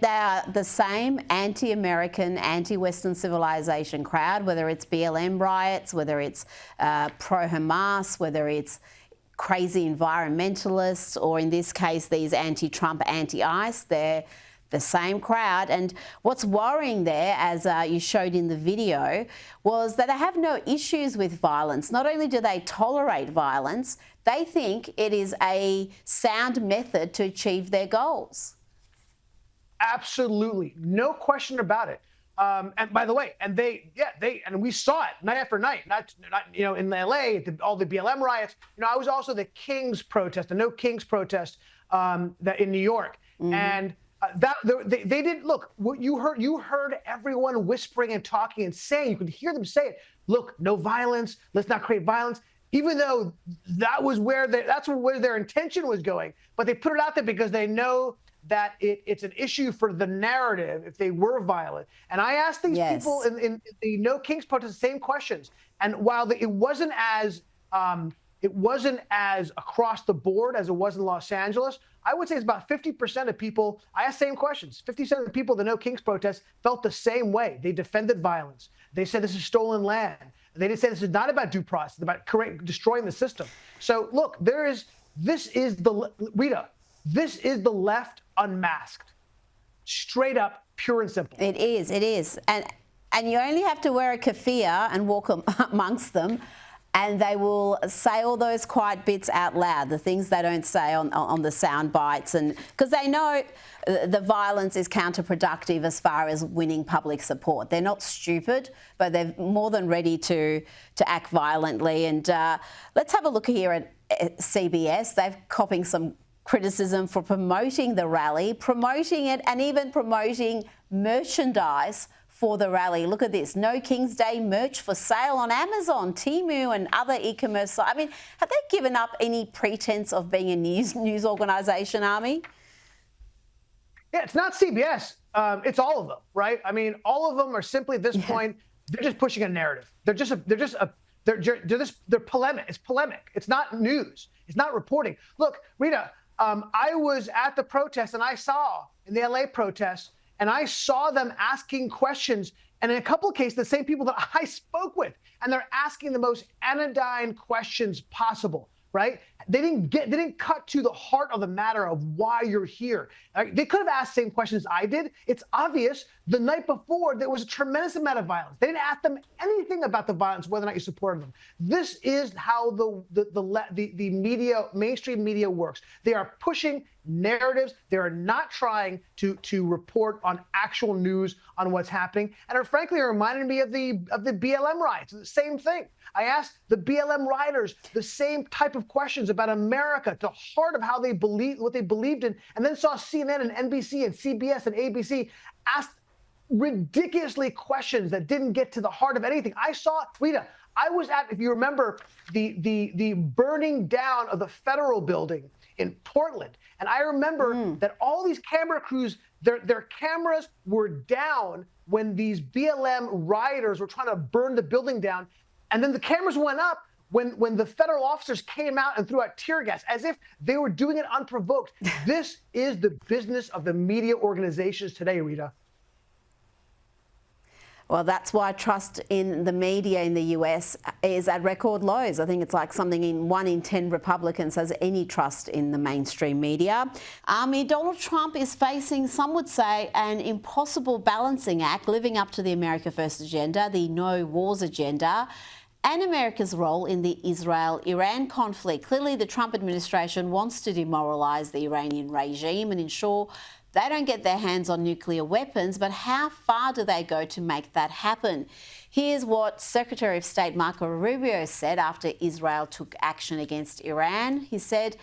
They are the same anti-American, anti-Western civilization crowd, whether it's BLM riots, whether it's pro-Hamas, whether it's crazy environmentalists, or in this case, these anti-Trump, anti-ICE. They're the same crowd. And what's worrying there, as you showed in the video, was that they have no issues with violence. Not only do they tolerate violence, they think it is a sound method to achieve their goals. Absolutely. No question about it. And by the way, and we saw it night after night, not in LA, all the BLM riots. I was also the Kings protest, the No Kings protest that in New York. Mm-hmm. And they didn't look. What you heard everyone whispering and talking and saying. You could hear them say it. Look, no violence. Let's not create violence. Even though that's where their intention was going, but they put it out there because they know that it's an issue for the narrative if they were violent. And I asked these people in the No Kings protest the same questions. And while it wasn't as across the board as it was in Los Angeles, I would say it's about 50% of people. I asked the same questions. 50% of the people at the No Kings protest felt the same way. They defended violence. They said this is stolen land. They didn't say this is not about due process, it's about destroying the system. So look, this is the left unmasked, straight up, pure and simple. It is. And you only have to wear a keffiyeh and walk amongst them, and they will say all those quiet bits out loud, the things they don't say on the sound bites, and because they know the violence is counterproductive as far as winning public support. They're not stupid, but they're more than ready to act violently. And let's have a look here at CBS. They're copping some criticism for promoting the rally, promoting it, and even promoting merchandise for the rally. Look at this. No King's Day merch for sale on Amazon, Temu and other e-commerce sites. I mean, have they given up any pretense of being a news organisation, Army? Yeah, it's not CBS. It's all of them, right? I mean, all of them are simply at this point, they're just pushing a narrative. They're polemic. It's polemic. It's not news. It's not reporting. Look, Rita, I was at the protest and I saw in the LA protest, and I saw them asking questions, and in a couple of cases, the same people that I spoke with, and they're asking the most anodyne questions possible, right? They didn't cut to the heart of the matter of why you're here. They could have asked the same questions I did. It's obvious the night before there was a tremendous amount of violence. They didn't ask them anything about the violence, whether or not you supported them. This is how the media, mainstream media works. They are pushing narratives. They are not trying to report on actual news on what's happening. And it frankly reminded me of the BLM riots. The same thing. I asked the BLM rioters the same type of questions about America, the heart of how they believe, what they believed in, and then saw CNN and NBC and CBS and ABC ask ridiculously questions that didn't get to the heart of anything. I saw, Rita, I was at, if you remember, the burning down of the federal building in Portland. And I remember that all these camera crews, their cameras were down when these BLM rioters were trying to burn the building down. And then the cameras went up when the federal officers came out and threw out tear gas, as if they were doing it unprovoked. This is the business of the media organizations today, Rita. Well, that's why trust in the media in the US is at record lows. I think it's like something 1 in 10 Republicans has any trust in the mainstream media. Donald Trump is facing, some would say, an impossible balancing act, living up to the America First agenda, the no wars agenda, and America's role in the Israel-Iran conflict. Clearly, the Trump administration wants to demoralise the Iranian regime and ensure they don't get their hands on nuclear weapons, but how far do they go to make that happen? Here's what Secretary of State Marco Rubio said after Israel took action against Iran. He said,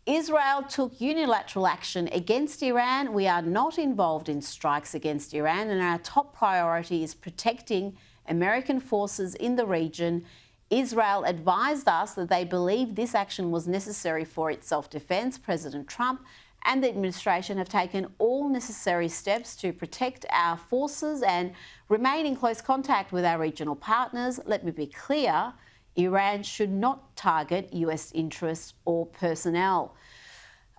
Israel took unilateral action against Iran. We are not involved in strikes against Iran, and our top priority is protecting American forces in the region. Israel advised us that they believed this action was necessary for its self-defense. President Trump and the administration have taken all necessary steps to protect our forces and remain in close contact with our regional partners. Let me be clear, Iran should not target US interests or personnel.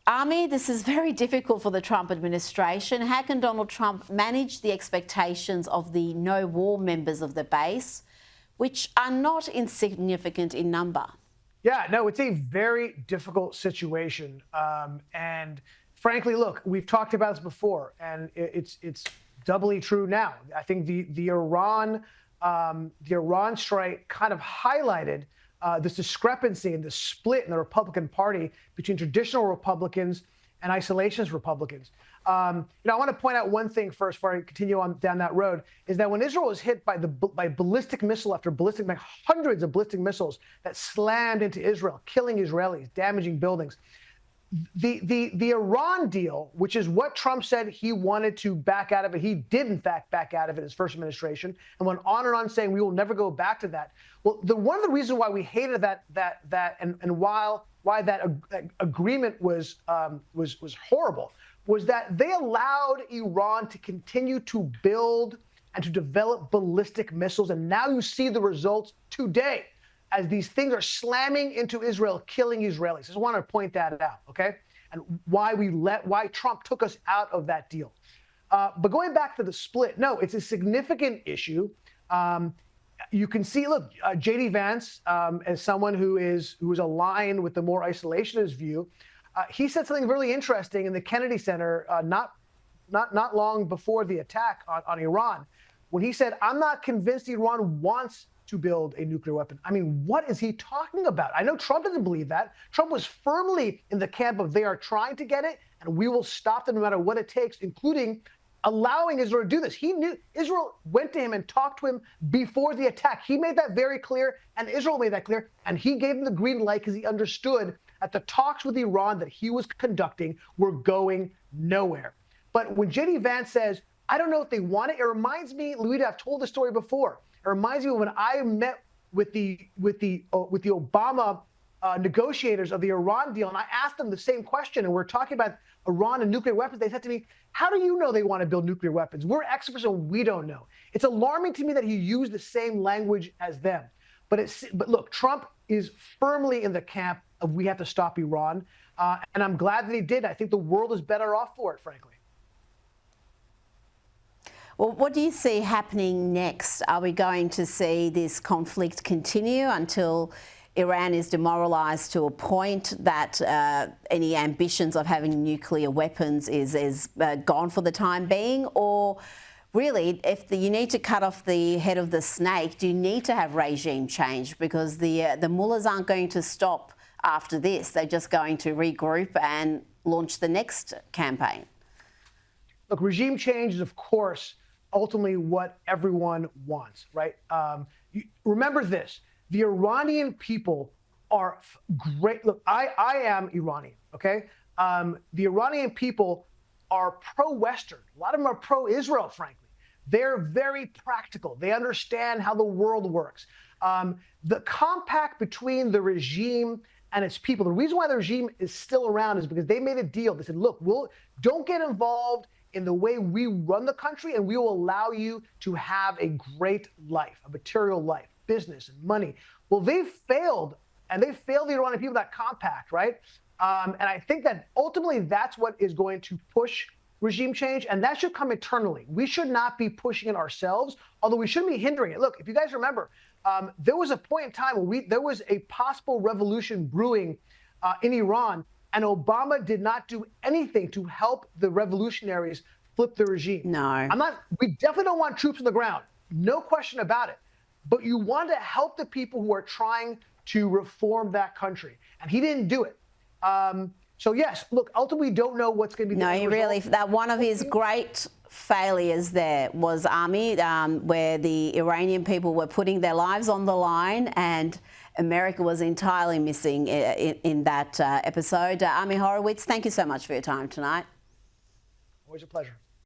Army, this is very difficult for the Trump administration. How can Donald Trump manage the expectations of the no war members of the base, which are not insignificant in number? Yeah, no, it's a very difficult situation. And frankly, look, we've talked about this before, and it's doubly true now. I think the Iran strike kind of highlighted this discrepancy and the split in the Republican Party between traditional Republicans and isolationist Republicans. I want to point out one thing first before I continue on down that road, is that when Israel was hit by ballistic missile after ballistic, like hundreds of ballistic missiles that slammed into Israel, killing Israelis, damaging buildings, the Iran deal, which is what Trump said he wanted to back out of it, he did in fact back out of it in his first administration, and went on and on saying we will never go back to that. Well, one of the reasons why we hated that and why that agreement was horrible was that they allowed Iran to continue to build and to develop ballistic missiles, and now you see the results today, as these things are slamming into Israel, killing Israelis. I just want to point that out, okay? And why Trump took us out of that deal. But going back to the split, no, it's a significant issue. You can see, look, J.D. Vance, as someone who is aligned with the more isolationist view, he said something really interesting in the Kennedy Center not long before the attack on Iran, when he said, "I'm not convinced Iran wants to build a nuclear weapon." I mean, what is he talking about? I know Trump doesn't believe that. Trump was firmly in the camp of they are trying to get it, and we will stop them no matter what it takes, including allowing Israel to do this. He knew Israel went to him and talked to him before the attack. He made that very clear, and Israel made that clear, and he gave him the green light because he understood that the talks with Iran that he was conducting were going nowhere. But when J.D. Vance says, "I don't know if they want it," it reminds me, Louita, I've told the story before. It reminds me of when I met with the Obama negotiators of the Iran deal, and I asked them the same question, and we're talking about Iran and nuclear weapons. They said to me, "How do you know they want to build nuclear weapons? We're experts and we don't know." It's alarming to me that he used the same language as them. But look, Trump is firmly in the camp of we have to stop Iran, and I'm glad that he did. I think the world is better off for it, frankly. Well, what do you see happening next? Are we going to see this conflict continue until Iran is demoralised to a point that any ambitions of having nuclear weapons is gone for the time being? Or really, if you need to cut off the head of the snake, do you need to have regime change? Because the mullahs aren't going to stop after this. They're just going to regroup and launch the next campaign. Look, regime change is, of course, ultimately what everyone wants, right? Remember this. The Iranian people are great. Look, I am Iranian, okay? The Iranian people are pro-Western. A lot of them are pro-Israel, frankly. They're very practical. They understand how the world works. The compact between the regime and its people, the reason why the regime is still around is because they made a deal. They said, look, don't get involved in the way we run the country, and we will allow you to have a great life, a material life, business and money. Well, they failed, and they failed the Iranian people, that compact, right? And I think that ultimately that's what is going to push regime change, and that should come internally. We should not be pushing it ourselves, although we shouldn't be hindering it. Look, if you guys remember, there was a point in time where there was a possible revolution brewing in Iran, and Obama did not do anything to help the revolutionaries flip the regime. No. We definitely don't want troops on the ground. No question about it. But you want to help the people who are trying to reform that country. And he didn't do it. So yes, look, ultimately we don't know what's going to be the end result. That one of his great failures there was Army, where the Iranian people were putting their lives on the line, and America was entirely missing in that episode. Army Horowitz, thank you so much for your time tonight. Always a pleasure.